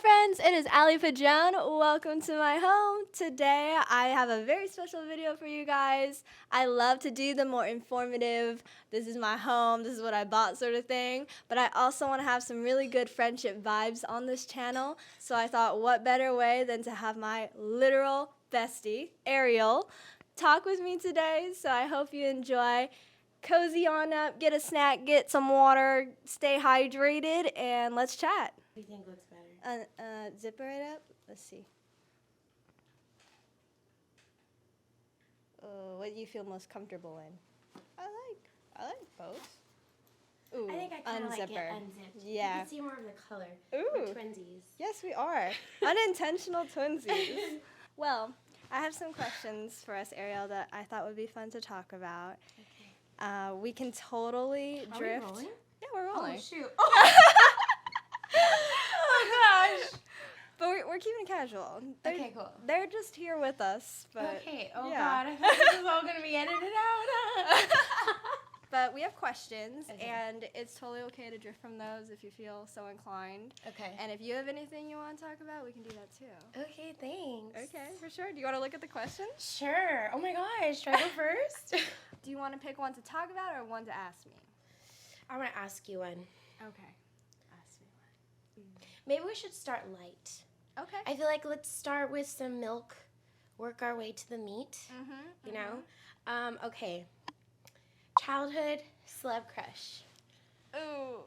friends, it is Ally Padron. Welcome to my home. Today I have a very special video for you guys. I love to do the more informative, this is my home, this is what I bought sort of thing, but I also want to have some really good friendship vibes on this channel, so I thought what better way than to have my literal bestie, Ariel, talk with me today, so I hope you enjoy. Cozy on up, get a snack, get some water, stay hydrated, and let's chat. What do you think looks better? Zip it right up. Let's see. What do you feel most comfortable in? I like both. Ooh, I think I kind of like it unzipped. Yeah. You can see more of the color. Ooh. We're twinsies. Yes, we are. Unintentional twinsies. Well, I have some questions for us, Ariel, that I thought would be fun to talk about. Okay. We can totally drift. Are we rolling? Yeah, we're rolling. Oh, shoot. Oh, gosh. But we're keeping it casual. Okay, cool. They're just here with us. But Okay. Oh, yeah. God. I thought this was all going to be edited out. But we have questions, Okay. and it's totally okay to drift from those if you feel so inclined. Okay. And if you have anything you want to talk about, we can do that too. Okay, thanks. Okay, for sure. Do you want to look at the questions? Sure. Oh, my gosh. Should I go first? Do you want to pick one to talk about or one to ask me? I want to ask you one. Okay. Ask me one. Maybe we should start light. Okay. I feel like let's start with some milk, work our way to the meat, you know? Okay. Childhood celeb crush. Ooh.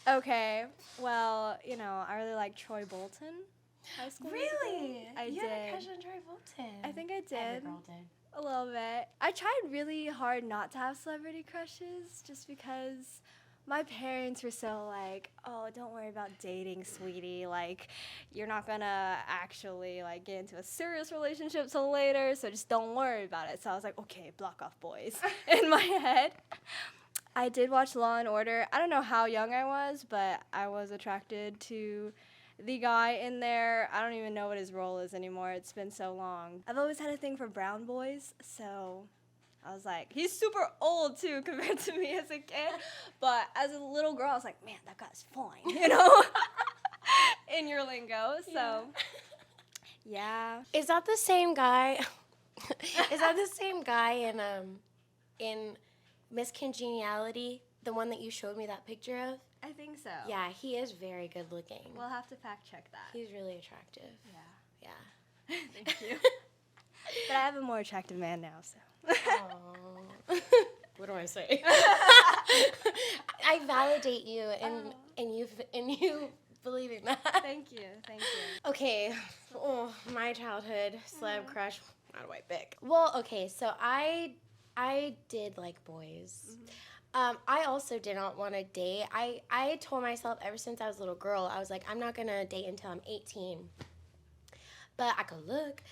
Okay. Well, you know, I really like Troy Bolton. High school Really? musical. I you did. had a crush on Troy Bolton. I think I did. Every girl did. A little bit. I tried really hard not to have celebrity crushes just because my parents were so like, oh, don't worry about dating, sweetie. Like, you're not gonna actually like get into a serious relationship till later, so just don't worry about it. So I was like, okay, block off boys in my head. I did watch Law and Order. I don't know how young I was, but I was attracted to the guy in there. I don't even know what his role is anymore. It's been so long. I've always had a thing for brown boys, so I was like, he's super old too compared to me as a kid. But as a little girl, I was like, man, that guy's fine, you know, in your lingo. So, yeah. Is that the same guy? Is that the same guy in Miss Congeniality, the one that you showed me that picture of? I think so. Yeah, he is very good looking. We'll have to fact check that. He's really attractive. Yeah. Yeah. Thank you. But I have a more attractive man now, so. Aww. What do I say? I validate you, and you believing that. Thank you. Okay, my childhood celeb crush. How do I pick? Well, okay, so I did like boys. I also did not want to date. I told myself ever since I was a little girl, I was like, I'm not gonna date until I'm 18. But I could look.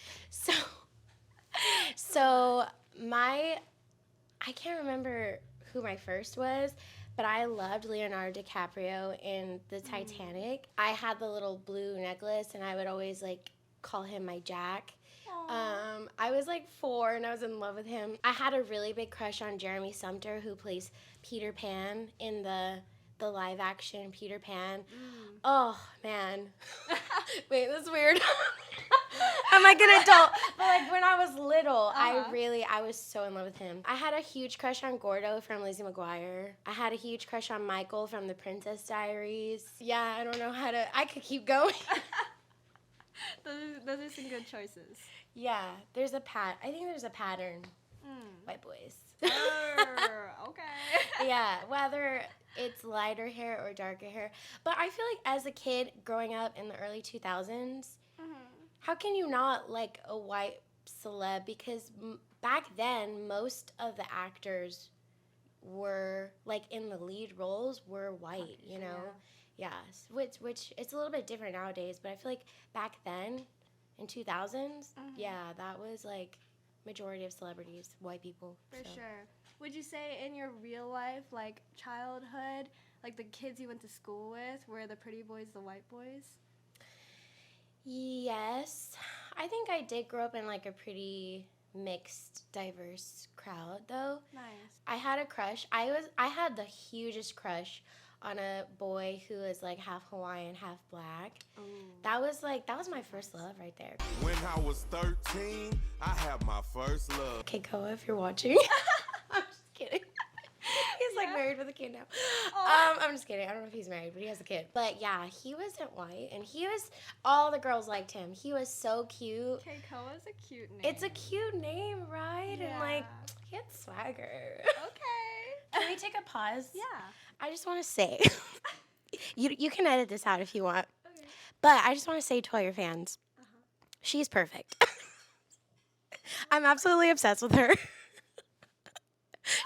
So I can't remember who my first was, but I loved Leonardo DiCaprio in the Titanic. I had the little blue necklace, and I would always like call him my Jack. I was like 4, and I was in love with him. I had a really big crush on Jeremy Sumter, who plays Peter Pan in the live action Peter Pan. Oh man. Wait, that's weird. I'm like an adult. But like when I was little, I was so in love with him. I had a huge crush on Gordo from Lizzie McGuire. I had a huge crush on Michael from The Princess Diaries. Yeah, I don't know I could keep going. Those are some good choices. Yeah, I think there's a pattern. White boys. Okay. Yeah, whether it's lighter hair or darker hair. But I feel like as a kid growing up in the early 2000s, how can you not like a white celeb? Because back then, most of the actors were, like, in the lead roles were white, you know? Yeah, which it's a little bit different nowadays, but I feel like back then, in 2000s, yeah, that was, like, majority of celebrities, white people. For sure. Would you say in your real life, like, childhood, like, the kids you went to school with, were the pretty boys the white boys? Yes. I think I did grow up in, like, a pretty mixed, diverse crowd, though. Nice. I had a crush. I had the hugest crush on a boy who is like half Hawaiian, half black. Ooh. That was my first love right there. When I was 13, I had my first love. Okay, Koa, if you're watching. I'm just kidding. He's like married with a kid now. I'm just kidding. I don't know if he's married, but he has a kid. But yeah, he wasn't white, and all the girls liked him. He was so cute. Keikoa's a cute name. It's a cute name, right? Yeah. And like, he had swagger. Okay. Can we take a pause? Yeah. I just want to say, you can edit this out if you want, Okay. but I just want to say to all your fans, she's perfect. I'm absolutely obsessed with her.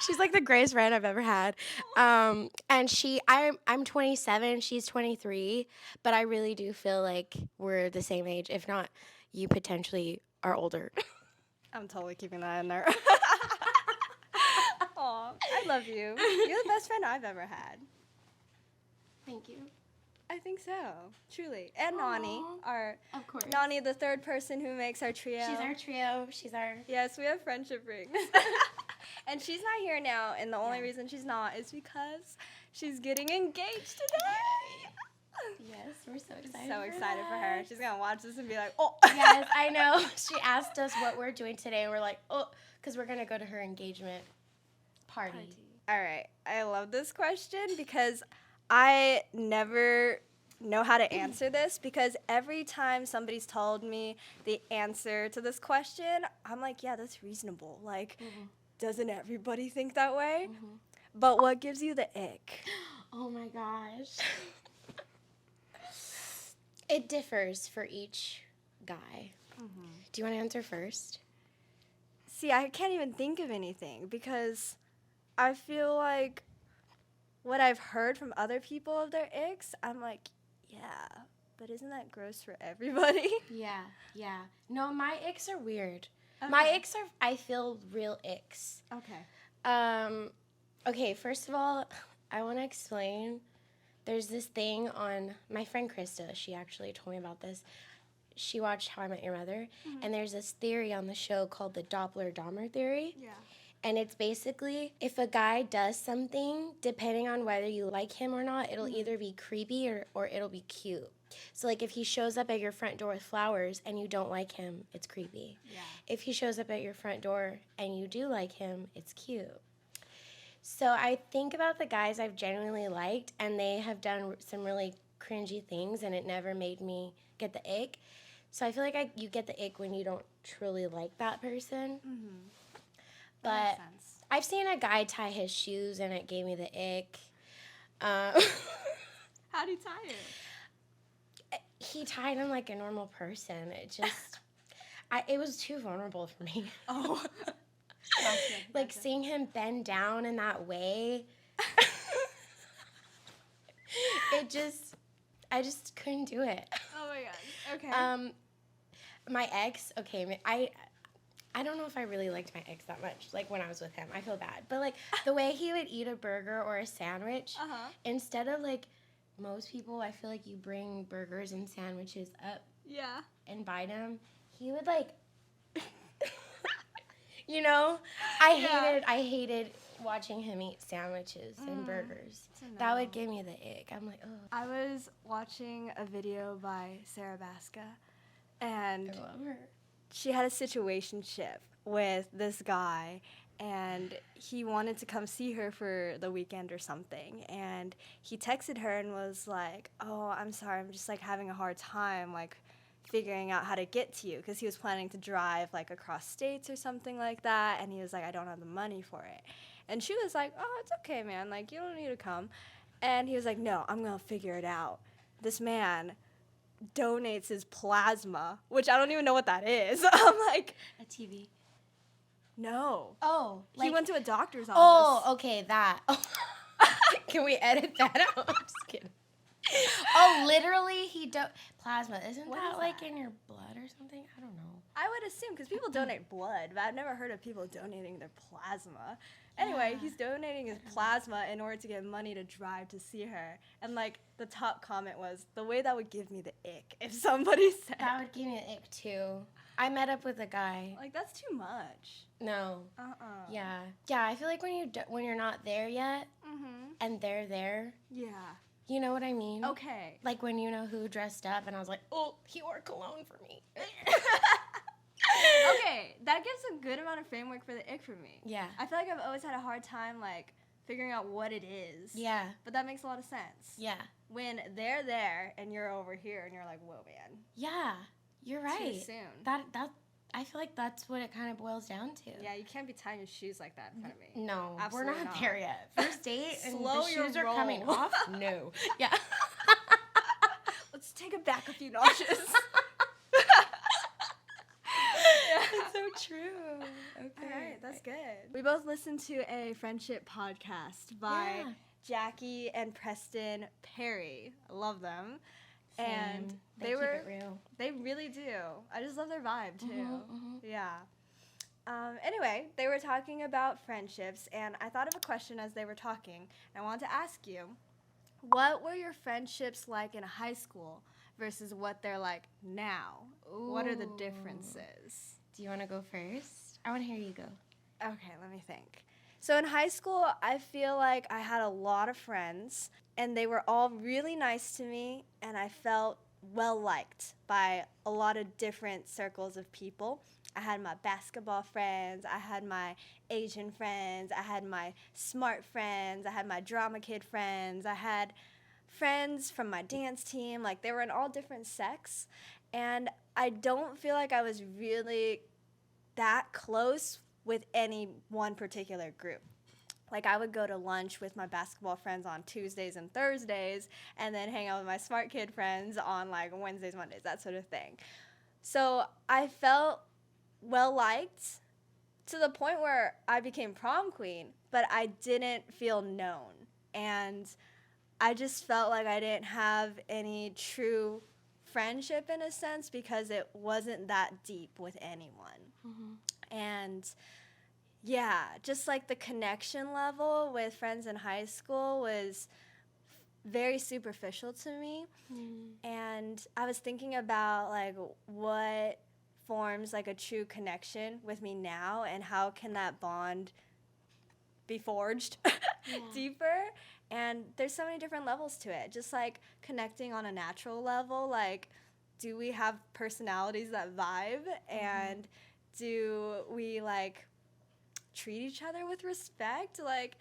She's like the greatest friend I've ever had. And I'm 27, she's 23, but I really do feel like we're the same age. If not, you potentially are older. I'm totally keeping that in there. Aw, I love you. You're the best friend I've ever had. Thank you. I think so, truly. And Nani, Of course. Nani, the third person who makes our trio. She's our trio. She's our... Yes, we have friendship rings. And she's not here now, and the only reason she's not is because she's getting engaged today. Yes, we're so excited. So excited for her. She's gonna watch this and be like, oh. Yes, I know. She asked us what we're doing today, and we're like, oh, because we're gonna go to her engagement party. All right, I love this question because I never know how to answer this, because every time somebody's told me the answer to this question, I'm like, yeah, that's reasonable. Like, doesn't everybody think that way? But what gives you the ick? Oh my gosh. It differs for each guy. Do you want to answer first? See, I can't even think of anything because I feel like what I've heard from other people of their icks, I'm like, yeah, but isn't that gross for everybody? Yeah. No, my icks are weird. Okay. My icks are, I feel, real icks. Okay. Okay, first of all, I want to explain. There's this thing on, my friend Krista, she actually told me about this. She watched How I Met Your Mother, and there's this theory on the show called the Dobler Dahmer theory. Yeah. And it's basically, if a guy does something, depending on whether you like him or not, it'll either be creepy or it'll be cute. So, like, if he shows up at your front door with flowers and you don't like him, it's creepy. Yeah. If he shows up at your front door and you do like him, it's cute. So I think about the guys I've genuinely liked, and they have done some really cringy things, and it never made me get the ick. So I feel like you get the ick when you don't truly like that person. But That makes sense. I've seen a guy tie his shoes, and it gave me the ick. How'd he tie it? He tied him like a normal person. It just, it was too vulnerable for me. Oh. Like seeing him bend down in that way. I just couldn't do it. Oh my god. Okay. My ex, okay, I don't know if I really liked my ex that much, like when I was with him. I feel bad. But like the way he would eat a burger or a sandwich, instead of like most people, I feel like you bring burgers and sandwiches up and bite them. He would like, you know, I hated watching him eat sandwiches and burgers. That would give me the ick. I'm like, oh. I was watching a video by Sarah Baska, and I love her. she had a situationship with this guy, and he wanted to come see her for the weekend or something, and he texted her and was like, oh, I'm sorry, I'm just like having a hard time like figuring out how to get to you, because he was planning to drive like across states or something like that, and he was like, I don't have the money for it. And she was like, oh, it's okay, man, like you don't need to come. And he was like, no, I'm gonna figure it out. This man donates his plasma, which I don't even know what that is. I'm like, A TV. no. Oh, He went to a doctor's office. Oh, okay, that. Can we edit that out? I'm just kidding. Oh, literally, plasma. Isn't What that is like that? in your blood or something? I don't know. I would assume, because people donate blood, but I've never heard of people donating their plasma. Anyway, Yeah. he's donating his plasma in order to get money to drive to see her. And, like, the top comment was, the way that would give me the ick if somebody said, That would give me an ick too. I met up with a guy. like, that's too much. No. Uh-uh. Yeah. Yeah, I feel like when you're not there yet, Mm-hmm. and they're there. Yeah. You know what I mean? Okay. Like when you know who dressed up, and I was like, oh, he wore cologne for me. Okay, that gives a good amount of framework for the ick for me. Yeah. I feel like I've always had a hard time, like, figuring out what it is. Yeah. But that makes a lot of sense. Yeah. When they're there and you're over here and you're like, whoa, man. Yeah. You're right. Too soon. That I feel like that's what it kind of boils down to. Yeah, you can't be tying your shoes like that in front of me. No, Absolutely we're not not. there yet. First date and Slow the your shoes are coming roll. off? No. Yeah. Let's take it back a few notches. It's so true. Okay. All right, that's good. We both listened to a friendship podcast by Jackie and Preston Perry. I love them. Same. And they keep it real. They really do. I just love their vibe too. Yeah. Anyway, they were talking about friendships, and I thought of a question as they were talking. And I wanted to ask you, what were your friendships like in high school versus what they're like now? Ooh. What are the differences? Do you want to go first? I want to hear you go. Okay, let me think. So in high school, I feel like I had a lot of friends, and they were all really nice to me, and I felt well liked by a lot of different circles of people. I had my basketball friends, I had my Asian friends, I had my smart friends, I had my drama kid friends, I had friends from my dance team. Like, they were in all different sects, and I don't feel like I was really that close with any one particular group. Like, I would go to lunch with my basketball friends on Tuesdays and Thursdays, and then hang out with my smart kid friends on, like, Wednesdays, Mondays, that sort of thing. So I felt well-liked to the point where I became prom queen, but I didn't feel known. And I just felt like I didn't have any true friendship in a sense because it wasn't that deep with anyone. And yeah, just like the connection level with friends in high school was very superficial to me. And I was thinking about like what forms like a true connection with me now, and how can that bond be forged deeper. And there's so many different levels to it, just like connecting on a natural level. Like, do we have personalities that vibe, and do we like treat each other with respect? Like,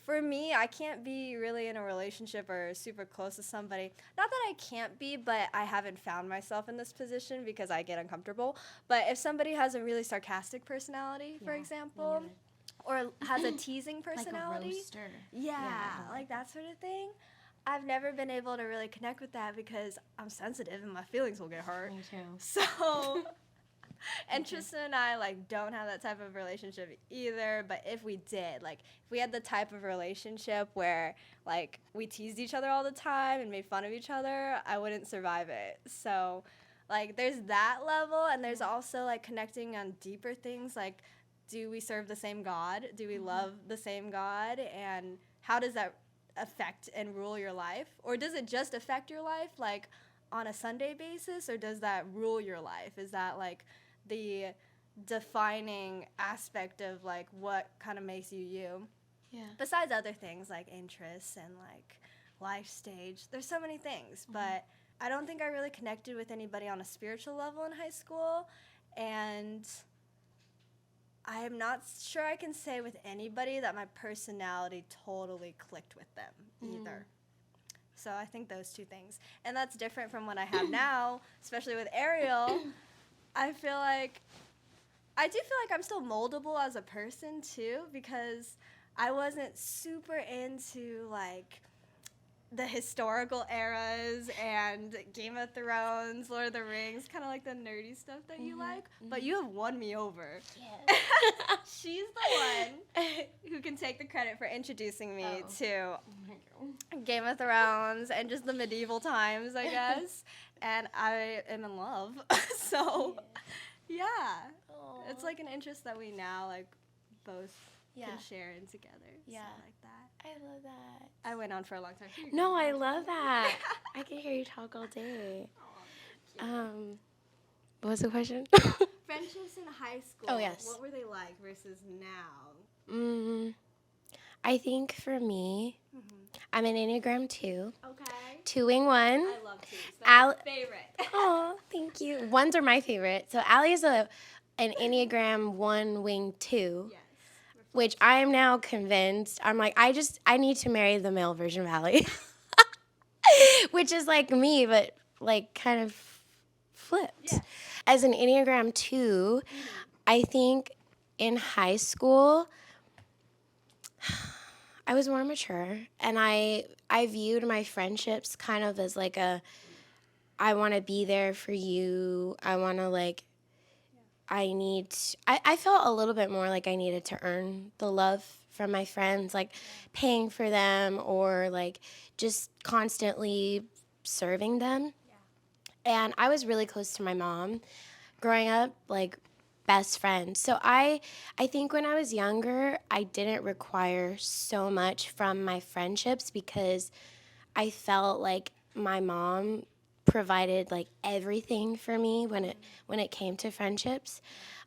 for me, I can't be really in a relationship or super close to somebody. Not that I can't be, but I haven't found myself in this position because I get uncomfortable. But if somebody has a really sarcastic personality, for example, or has a teasing personality, like a roaster. Like that sort of thing, I've never been able to really connect with that because I'm sensitive and my feelings will get hurt. Me too. So, and Tristan and I, like, don't have that type of relationship either, but if we did, like, if we had the type of relationship where, like, we teased each other all the time and made fun of each other, I wouldn't survive it. So, like, there's that level, and there's also, like, connecting on deeper things, like, do we serve the same God? Do we love the same God? And how does that affect and rule your life? Or does it just affect your life, like, on a Sunday basis, or does that rule your life? Is that, like, the defining aspect of, like, what kind of makes you you? Yeah. Besides other things, like interests and, like, life stage. There's so many things, but I don't think I really connected with anybody on a spiritual level in high school, and I am not sure I can say with anybody that my personality totally clicked with them either. So I think those two things. And that's different from what I have now, especially with Ariel. I do feel like I'm still moldable as a person too, because I wasn't super into like the historical eras and Game of Thrones, Lord of the Rings, kind of like the nerdy stuff that you like, but you have won me over. Yes. She's the one who can take the credit for introducing me to Game of Thrones and just the medieval times, I guess, and I am in love. So, yeah. It's like an interest that we now like both can share in together. Yeah. So like that. I love that. I went on for a long time. No, I love that. I can hear you talk all day. What was the question? Friendships in high school. Oh, yes. What were they like versus now? I think for me, I'm an Enneagram 2. Okay. 2-wing 1. I love twos. They're my favorite. Oh, thank you. 1s are my favorite. So Allie is an Enneagram 1-wing 2. Yes. Which I am now convinced, I'm like, I need to marry the male version of Allie. Which is like me, but like kind of flipped. Yeah. As an Enneagram 2, I think in high school, I was more mature, and I viewed my friendships kind of as like I want to be there for you. I want to like, I felt a little bit more like I needed to earn the love from my friends, like paying for them or like just constantly serving them. Yeah. And I was really close to my mom growing up, like best friend. So I think when I was younger, I didn't require so much from my friendships because I felt like my mom provided like everything for me when it came to friendships.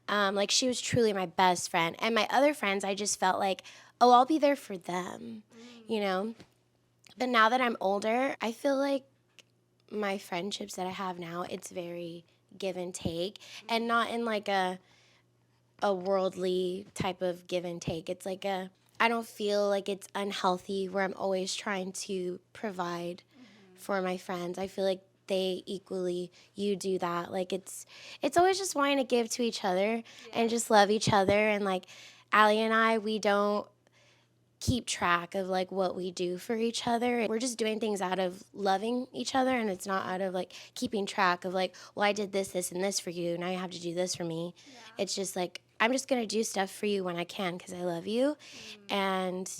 Like she was truly my best friend. And my other friends, I just felt like, oh, I'll be there for them, you know? But now that I'm older, I feel like my friendships that I have now, it's very give and take, and not in like a worldly type of give and take. It's like I don't feel like it's unhealthy where I'm always trying to provide for my friends. I feel like they equally, you do that. Like it's always just wanting to give to each other and just love each other. And like Allie and I, we don't keep track of like what we do for each other. We're just doing things out of loving each other, and it's not out of like keeping track of like, well, I did this, and this for you. Now you have to do this for me. Yeah. It's just like, I'm just going to do stuff for you when I can because I love you. And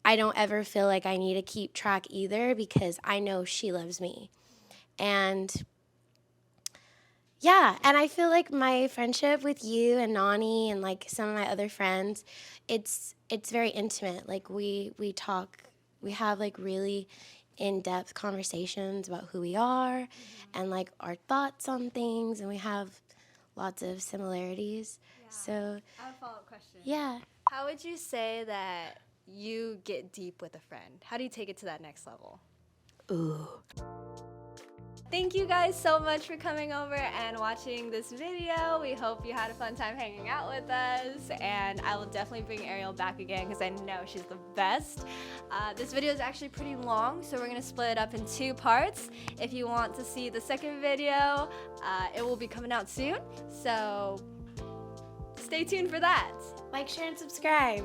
I don't ever feel like I need to keep track either because I know she loves me. And yeah, and I feel like my friendship with you and Nani and like some of my other friends, it's very intimate. Like we talk, we have like really in-depth conversations about who we are and like our thoughts on things, and we have lots of similarities. Yeah. So I have a follow-up question. yeah. How would you say that you get deep with a friend? How do you take it to that next level? Ooh. Thank you guys so much for coming over and watching this video. We hope you had a fun time hanging out with us, and I will definitely bring Ariel back again because I know she's the best. This video is actually pretty long, so we're going to split it up in 2 parts. If you want to see the second video, it will be coming out soon, so stay tuned for that. Like, share, and subscribe.